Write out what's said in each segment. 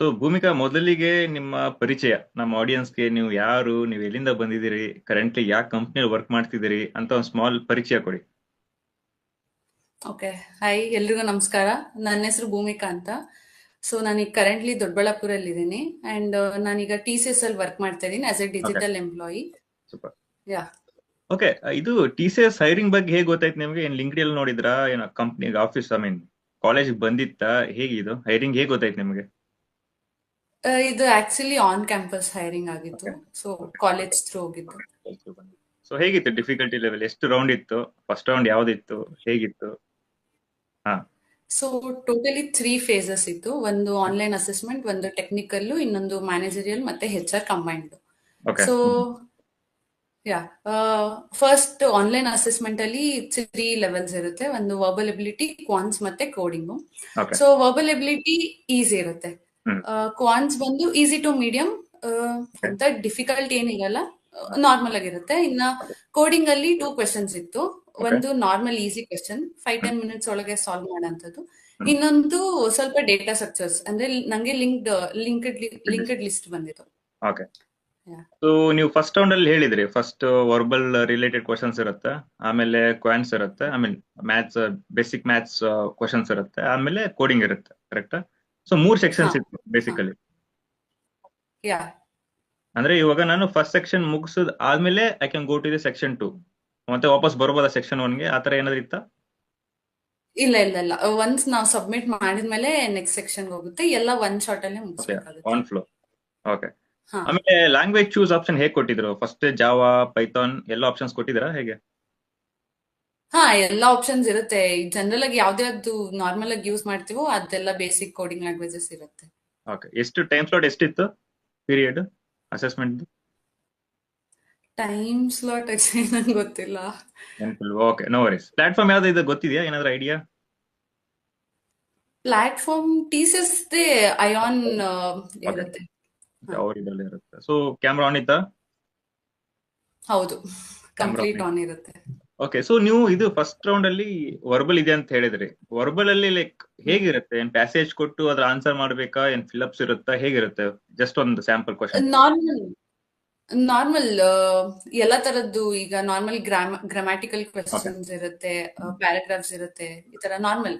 So Bhoomika, ಮೊದಲಿಗೆ ನಿಮ್ಮ ಪರಿಚಯ ನಮ್ಮ ಆಡಿಯನ್ಸ್ಗೆ. ನೀವು ಯಾರು, ನೀವು ಎಲ್ಲಿಂದ ಬಂದಿದ್ದೀರಿ, ಕರೆಂಟ್ಲಿ ಯಾವ ಕಂಪ್ನಿಯಲ್ಲಿ ವರ್ಕ್ ಮಾಡ್ತಿದ್ದೀರಿ ಅಂತ ಒಂದು ಸ್ಮಾಲ್ ಪರಿಚಯ ಕೊಡಿ. ಓಕೆ. ಹಾಯ್, ಎಲ್ರಿಗೂ ನಮಸ್ಕಾರ. ನನ್ನ ಹೆಸರು ಭೂಮಿಕಾ ಅಂತ. ಸೊ ನಾನೀಗ ಕರೆಂಟ್ಲಿ ದೊಡ್ಡಬಳ್ಳಾಪುರಲ್ಲಿ ಇದ್ದೀನಿ ಅಂಡ್ ನಾನೀಗ TCS ಅಲ್ಲಿ ವರ್ಕ್ ಮಾಡ್ತಾ ಇದ್ದೀನಿ as A okay, digital employee. Super. Yeah okay, ಇದು TCS ಹೈರಿಂಗ್ ಬಗ್ಗೆ ಹೇಗೆ ಗೊತ್ತಾಯ್ತು ನಿಮ್ಗೆ? ಏನ್ ಲಿಂಕ್ಡ್ ಅಲ್ಲಿ ನೋಡಿದ್ರಾ, ಏನೋ ಕಂಪ್ನಿಗೆ, ಆಫೀಸ್, ಐ ಮೀನ್ ಕಾಲೇಜ್ ಬಂದಿತ್ತಾ? ಹೇಗೆ ಇದು ಹೈರಿಂಗ್ ಹೇಗೆ ಗೊತ್ತಾಯ್ತು ನಿಮ್ಗೆ? ಇದು ಆಕ್ಚುಲಿ ಆನ್ ಕ್ಯಾಂಪಸ್ ಹೈರಿಂಗ್ ಆಗಿತ್ತು. Okay, so okay. College through ಹೋಗಿದ್ದು. ಸೊ ಹೇಗಿತ್ತು ಡಿಫಿಕಲ್ಟಿ ಲೆವೆಲ್? ಎಷ್ಟು ರೌಂಡ್ ಇತ್ತು? ಫಸ್ಟ್ ರೌಂಡ್ ಯಾವ್ದಿತ್ತು? ಹೇಗಿತ್ತು? ಹಾ. ಸೊ ಟೋಟಲಿ 3 ಫೇಸಸ್ ಇತ್ತು. ಒಂದು ಆನ್ಲೈನ್ ಅಸೆಸ್ಮೆಂಟ್, ಒಂದು ಟೆಕ್ನಿಕಲ್, ಇನ್ನೊಂದು ಮ್ಯಾನೇಜರಿಯಲ್ ಮತ್ತೆ HR combined. Okay. So ya first online assessment ಅಲ್ಲಿ 3 ಲೆವೆಲ್ಸ್ ಇರುತ್ತೆ. ಒಂದು ವರ್ಬಲ್ ಎಬಿಲಿಟಿ, ಕ್ವಾನ್ಸ್ ಮತ್ತೆ coding. Okay. So verbal ability easy ಇರುತ್ತೆ. ಹ್ಮ್. ಕ್ವಾನ್ಸ್ ಬಂದು ಈಸಿ ಟು ಮೀಡಿಯಂ, ಓಕೆ. ಅಂತ ಡಿಫಿಕಲ್ಟ್ ಏನಿರಲ್ಲ, ನಾರ್ಮಲ್ ಆಗಿರುತ್ತೆ. ಇನ್ನ ಕೋಡಿಂಗ್ ಅಲ್ಲಿ 2 ಕ್ವೆಶನ್ಸ್ ಇತ್ತು. ಓಕೆ. ಒಂದು ನಾರ್ಮಲ್ ಈಸಿ ಕ್ವೆಶನ್ 5-10 ಮಿನಿಟ್ಸ್ ಒಳಗೆ ಸಾಲ್ವ್ ಮಾಡೋಂಥದ್ದು. ಹ್ಮ್. ಇನ್ನೊಂದು ಸ್ವಲ್ಪ ಡೇಟಾ ಸ್ಟ್ರಕ್ಚರ್ಸ್, ಅಂದ್ರೆ ನಂಗೆ ಲಿಂಕ್ಡ್ ಲಿಸ್ಟ್ ಬಂದಿತ್ತು. ಓಕೆ. Yeah. ಸೊ ನೀವು ಫಸ್ಟ್ ರೌಂಡ್ ಅಲ್ಲಿ ಹೇಳಿದ್ರಿ, ಫಸ್ಟ್ ವರ್ಬಲ್ ರಿಲೇಟೆಡ್ ಕ್ವಶನ್ಸ್ ಇರುತ್ತೆ, ಆಮೇಲೆ ಕ್ವಾನ್ಸ್ ಇರುತ್ತೆ, I mean maths, basic maths questions ಇರುತ್ತೆ, ಆಮೇಲೆ ಕೋಡಿಂಗ್ ಇರುತ್ತೆ, ಕರೆಕ್ಟಾ? ಸೊ 3 ಹಾ ಸೆಕ್ಷನ್ಸ್ ಇತ್ತು ಹಾ ಬೇಸಿಕಲಿ. ಯಾ ಅಂದ್ರೆ ಇವಾಗ ನಾನು ಫಸ್ಟ್ ಸೆಕ್ಷನ್ ಮುಗಿಸಿದ ಆದ್ಮೇಲೆ I can go to the section 2, ಮತ್ತೆ ವಾಪಸ್ ಬರ್ಬೋದಾ ಸೆಕ್ಷನ್ 1ಗೆ? ಆತರ ಏನಾದ್ರು ಇತ್ತಾ? ಇಲ್ಲ ಇಲ್ಲ ಇಲ್ಲ, ಒನ್ಸ್ ನಾವು ಸಬ್ಮಿಟ್ ಮಾಡಿದ್ಮೇಲೆ ನೆಕ್ಸ್ಟ್ ಸೆಕ್ಷನ್ ಹೋಗುತ್ತೆ. ಎಲ್ಲ ಒನ್ ಶಾಟ್ ಅಲ್ಲೇ ಓಕೆ, ಮುಗಿಸ್ಬೇಕಾಗುತ್ತೆ. On flow. ಓಕೆ. ಹಾ ಆಮೇಲೆ ಲ್ಯಾಂಗ್ವೇಜ್ ಚೂಸ್ ಆಪ್ಷನ್ ಹೇಗೆ ಕೊಟ್ಟಿದ್ರು? ಫಸ್ಟ್ ಜಾವಾ, ಪೈಥಾನ್ ಎಲ್ಲ ಆಪ್ಷನ್ಸ್ ಕೊಟ್ಟಿದ್ರಾ ಹೇಗೆ? ಹಾ ಎಲ್ಲ ಆಪ್ಷನ್ಸ್ ಇರುತ್ತೆ. ಜನರಲ್ ಆಗಿ ಯಾವ್ದು ನಾರ್ಮಲ್ ಆಗಿ ಯೂಸ್ ಮಾಡ್ತೀವೋ ಅದೆಲ್ಲ ಬೇಸಿಕ್ ಕೋಡಿಂಗ್ ಲ್ಯಾಂಗ್ವೇಜಸ್ ಇರುತ್ತೆ. ಓಕೆ. ಎಷ್ಟು ಟೈಮ್ ಸ್ಲಾಟ್ ಎಷ್ಟಿತ್ತು period assessment? Time slot actually ನಂಗೆ ಗೊತ್ತಿಲ್ಲ. ನೆನಪಿಲ್ವಾ? Okay, no worries. ಪ್ಲಾಟ್ಫಾರ್ಮ್ ಯಾವ್ದು ಇದು ಗೊತ್ತಿದೆಯಾ? ಏನಾದ್ರು idea? Platform TCS iON okay, ಇರುತ್ತೆ. ಹಾ ಅವ್ರ ಇದ್ರಲ್ಲಿ ಇರುತ್ತೆ. ಸೊ ಕ್ಯಾಮ್ರಾ ಆನ್ ಇತ್ತಾ? ಹೌದು, ಕ್ಯಾಮ್ರಾ ಕಂಪ್ಲೀಟ್ ಆನ್. ಆನ್ ಇರುತ್ತೆ. ಓಕೆ. ಸೊ ನೀವು ಇದು ಫಸ್ಟ್ ರೌಂಡ್ ಅಲ್ಲಿ ವರ್ಬಲ್ ಇದೆ ಅಂತ ಹೇಳಿದ್ರಿ. ವರ್ಬಲ್ ಅಲ್ಲಿ ಲೈಕ್ ಹೇಗಿರುತ್ತೆ? ಏನ್ ಪ್ಯಾಸೇಜ್ ಕೊಟ್ಟು ಅದ್ರ ಆನ್ಸರ್ ಮಾಡ್ಬೇಕಾ? ಏನ್ ಫಿಲಪ್ಸ್ ಇರುತ್ತಾ? ಹೇಗಿರುತ್ತೆ? ಜಸ್ಟ್ ಒಂದು ಸ್ಯಾಂಪಲ್ ಕ್ವಶನ್. ನಾರ್ಮಲ್ ನಾರ್ಮಲ್ ಎಲ್ಲ ತರದ್ದು, ಈಗ ನಾರ್ಮಲ್ ಗ್ರಾಮ್ಯಾಟಿಕಲ್ ಓಕೆ. ಕ್ವೆಶನ್ಸ್ ಇರುತ್ತೆ, ಪ್ಯಾರಾಗ್ರಾಫ್ಸ್ ಇರುತ್ತೆ, ಈ ತರ ನಾರ್ಮಲ್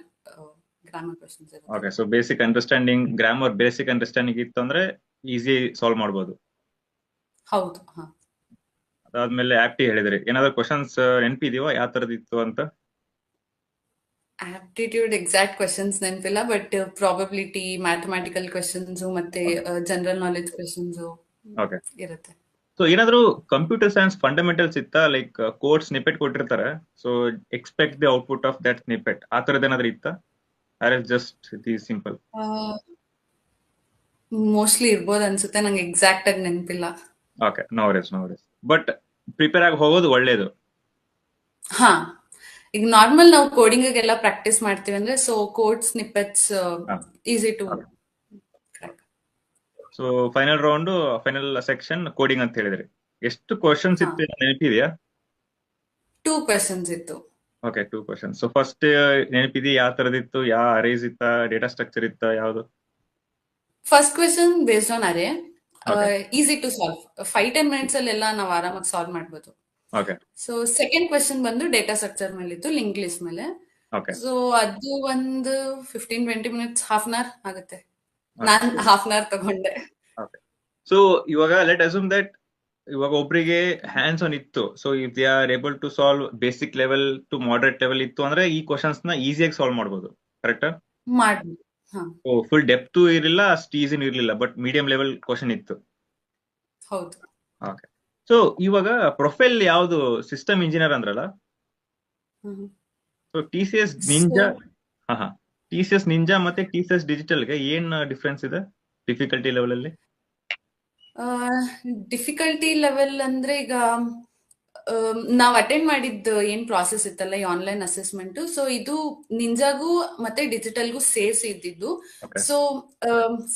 ಗ್ರಾಮರ್ ಕ್ವೆಶನ್ಸ್ ಇರುತ್ತೆ. Okay. So basic understanding, grammar basic understanding ಇತ್ತು ಅಂದ್ರೆ ಈಸಿ ಸಾಲ್ವ್ ಮಾಡ್ಬೋದು. ಹೌದು. ಹಾ ಅದಾದ್ಮೇಲೆ ಆಪ್ಟಿ ಹೇಳಿದ್ರಿ. ಏನಾದ್ರು ಕ್ವಶನ್ಸ್ ನೆನಪಿದೆಯೋ ಯಾವ ತರದಿತ್ತು ಅಂತ? ಆಪ್ಟಿಟ್ಯೂಡ್ ಎಕ್ಸಾಕ್ಟ್ ಕ್ವೆಶನ್ಸ್ ನೆನಪಿಲ್ಲ, ಬಟ್ ಪ್ರಾಬಬಿಲಿಟಿ, ಮ್ಯಾಥಮೆಟಿಕಲ್ ಕ್ವೆಶನ್ಸ್ ಮತ್ತೆ ಜನರಲ್ ನಾಲೆಜ್ ಕ್ವೆಶನ್ಸ್ ಓಕೆ. ಇರುತ್ತೆ. ಸೊ ಏನಾದ್ರು ಕಂಪ್ಯೂಟರ್ ಸೈನ್ಸ್ ಫಂಡಮೆಂಟಲ್ಸ್ ಇತ್ತಾ? ಲೈಕ್ ಕೋಡ್ ಸ್ನಿಪೆಟ್ ಕೊಟ್ಟಿರ್ತಾರೆ, so expect the output of that snippet, ಆ ತರದ್ ಏನಾದ್ರು ಇತ್ತಾ? Or just the simple? Mostly ಇರ್ಬೋದು ಅನ್ಸುತ್ತೆ, ನಂಗೆ ಎಕ್ಸಾಕ್ಟ್ ಆಗಿ ನೆನಪಿಲ್ಲ. Okay, no worries, no worries. But prepare ಆಗಿ ಹೋಗೋದು ಒಳ್ಳೇದು. ಹಾ ಈಗ ನಾರ್ಮಲ್ ನಾವು ಕೋಡಿಂಗ್ ಎಲ್ಲ ಪ್ರಾಕ್ಟೀಸ್ ಮಾಡ್ತೀವಿ ಅಂದ್ರೆ, so code snippets easy to okay. So final round, final section coding ಅಂತ ಹೇಳಿದ್ರಿ. ಎಷ್ಟು ಕ್ವಶನ್ಸ್ ಹಾ ಇತ್ತು ನೆನಪಿದೆಯಾ? 2 ಕ್ವೆಶನ್ಸ್ ಇತ್ತು. Okay, 2 questions. ಸೊ ಫಸ್ಟ್ ನೆನಪಿದೆಯಾ ಯಾವ ತರದಿತ್ತು? ಯಾವ ಅರೇಸ್ ಇತ್ತಾ, ಡೇಟಾ ಸ್ಟ್ರಕ್ಚರ್ ಇತ್ತಾ, ಯಾವುದು? First question based on array, okay. Easy to solve, 5-10 minutes ಅಲ್ಲೆಲ್ಲ ನಾವು ಆರಾಮಾಗಿ ಸಾಲ್ವ್ ಮಾಡ್ಬೋದು. ಓಕೆ. ಸೊ ಸೆಕೆಂಡ್ ಕ್ವೆಶನ್ ಬಂದು ಡೇಟಾ ಸ್ಟ್ರಕ್ಚರ್ ಮೇಲೆ ಇತ್ತು, ಲಿಂಕ್ ಲಿಸ್ಟ್ ಮೇಲೆ. ಓಕೆ. ಸೊ ಅದು ಒಂದು 15-20 ಮಿನಿಟ್ಸ್, ಹಾಫ್ ಅನ್ ಅವರ್ ಆಗುತ್ತೆ. ನಾನ್ ಹಾಫ್ ಅನ್ ಅವರ್ ತಗೊಂಡೆ. ಓಕೆ. ಸೊ ಇವಾಗ ಲೆಟ್ ಅಸ್ಯೂಮ್ ದಟ್ ಇವಾಗ ಒಬ್ರಿಗೆ ಹ್ಯಾಂಡ್ಸ್ ಆನ್ ಇತ್ತು, so if they are able to solve basic level to moderate level ಇತ್ತು ಅಂದ್ರೆ ಈ ಕ್ವಶನ್ಸ್ ನ ಈಸಿಯಾಗಿ ಸಾಲ್ವ್ ಮಾಡ್ಬೋದು, ಕರೆಕ್ಟಾ? ಮಾಡ್ಬೋದು. ಹಾ ಫುಲ್ ಡೆಪ್ತ್ ಇರಲಿಲ್ಲ, ಅಷ್ಟು ಈಸಿನೂ ಇರಲಿಲ್ಲ, ಬಟ್ ಮೀಡಿಯಂ ಲೆವೆಲ್ ಕ್ವಶನ್ ಇತ್ತು. ಹೌದು. ಓಕೆ. ಸೊ ಇವಾಗ ಪ್ರೊಫೈಲ್ ಯಾವುದು? ಸಿಸ್ಟಮ್ ಇಂಜಿನಿಯರ್ ಅಂದ್ರಲ್ಲ. ಹ್ಮ್. ಸೊ TCS ಸೊ ನಿಂಜಾ, ಹಾ, TCS ನಿಂಜಾ ಮತ್ತೆ TCS ಡಿಜಿಟಲ್ಗೆ ಏನ್ ಡಿಫ್ರೆನ್ಸ್ ಇದೆ ಡಿಫಿಕಲ್ಟಿ ಲೆವೆಲ್ ಅಲ್ಲಿ? ಡಿಫಿಕಲ್ಟಿ ಲೆವೆಲ್ ಅಂದ್ರೆ, ಈಗ ನಾವ್ ಅಟೆಂಡ್ ಮಾಡಿದ್ದು ಏನ್ ಪ್ರಾಸೆಸ್ ಇತ್ತಲ್ಲ ಈ ಆನ್ಲೈನ್ ಅಸೆಸ್ಮೆಂಟ್, ಸೊ ಇದು ನಿಂಜಾಗೂ ಮತ್ತೆ ಡಿಜಿಟಲ್ಗೂ ಸೇರಿಸಿ ಇದ್ದಿದ್ದು. ಓಕೆ. ಸೊ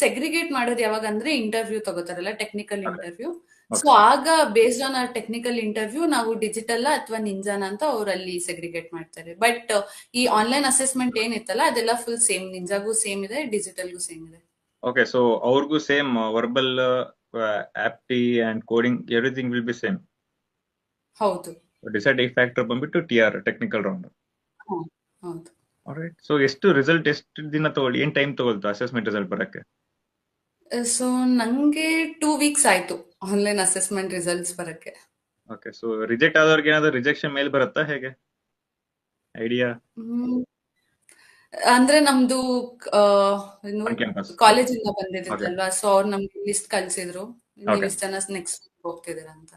ಸೆಗ್ರಿಗೇಟ್ ಮಾಡೋದು ಯಾವಾಗ ಅಂದ್ರೆ, ಇಂಟರ್ವ್ಯೂ ತಗೋತಾರಲ್ಲ, technical okay. Interview. So okay. ಆಗ ಬೇಸ್ಡ್ ಆನ್ ಆ ಟೆಕ್ನಿಕಲ್ ಇಂಟರ್ವ್ಯೂ ನಾವು ಡಿಜಿಟಲ್ ಅಥವಾ ನಿಂಜಾನ ಅಂತ ಅವರಲ್ಲಿ ಸೆಗ್ರಿಗೇಟ್ ಮಾಡ್ತಾರೆ. ಬಟ್ ಈ ಆನ್ಲೈನ್ ಅಸೆಸ್ಮೆಂಟ್ ಏನಿತ್ತಲ್ಲ ಅದೆಲ್ಲ ಫುಲ್ ಸೇಮ್, ನಿಂಜಾಗೂ ಸೇಮ್ ಇದೆ, ಡಿಜಿಟಲ್ಗೂ ಸೇಮ್ ಇದೆ. ಓಕೆ, ಸೊ ಅವ್ರಿಗೂ same verbal ಆಪ್ಟಿ and coding everything will be same. ಹೌದು. ಡಿಸೈಡಿಂಗ್ ಫ್ಯಾಕ್ಟರ್ ಬಂದ್ಬಿಟ್ಟು TR ಟೆಕ್ನಿಕಲ್ ರೌಂಡ್. ಹ್ಮ್. ಹೌದು. ಆಲ್ರೈಟ್. ಸೊ ಎಷ್ಟು ರಿಸಲ್ಟ್ ಎಷ್ಟು ದಿನ ತಗೊಳ್ಳಿ, ಏನ್ ಟೈಮ್ ತಗೊಳ್ತು ಅಸೆಸ್ಮೆಂಟ್ ರಿಸಲ್ಟ್ ಬರಕ್ಕೆ? ಸೊ ನಂಗೆ 2 ವೀಕ್ಸ್ ಆಯ್ತು ಆನ್ಲೈನ್ ಅಸೆಸ್ಮೆಂಟ್ ರಿಸಲ್ಟ್ಸ್ ಬರಕ್ಕೆ. ಓಕೆ, ಸೊ ರಿಜೆಕ್ಟ್ ಆದವ್ರಿಗೆ ಏನಾದ್ರು ರಿಜೆಕ್ಷನ್ ಮೇಲ್ ಬರುತ್ತಾ, ಹೇಗೆ ಐಡಿಯಾ? ಹ್ಮ್. ಅಂದ್ರೆ ನಮ್ದು ಆನ್ ಕ್ಯಾಂಪಸ್. ಕಾಲೇಜಿಂದ ಓಕೆ ಬಂದಿದ್ದಿತ್ತಲ್ವಾ, ಸೊ ಅವ್ರು ನಮ್ಗೆ ಲಿಸ್ಟ್ ಕಳ್ಸಿದ್ರು, ನೀವು ಓಕೆ ಇಷ್ಟ ಜನ ನೆಕ್ಸ್ಟ್ ಹೋಗ್ತಿದ್ದೀರಾ ಅಂತ.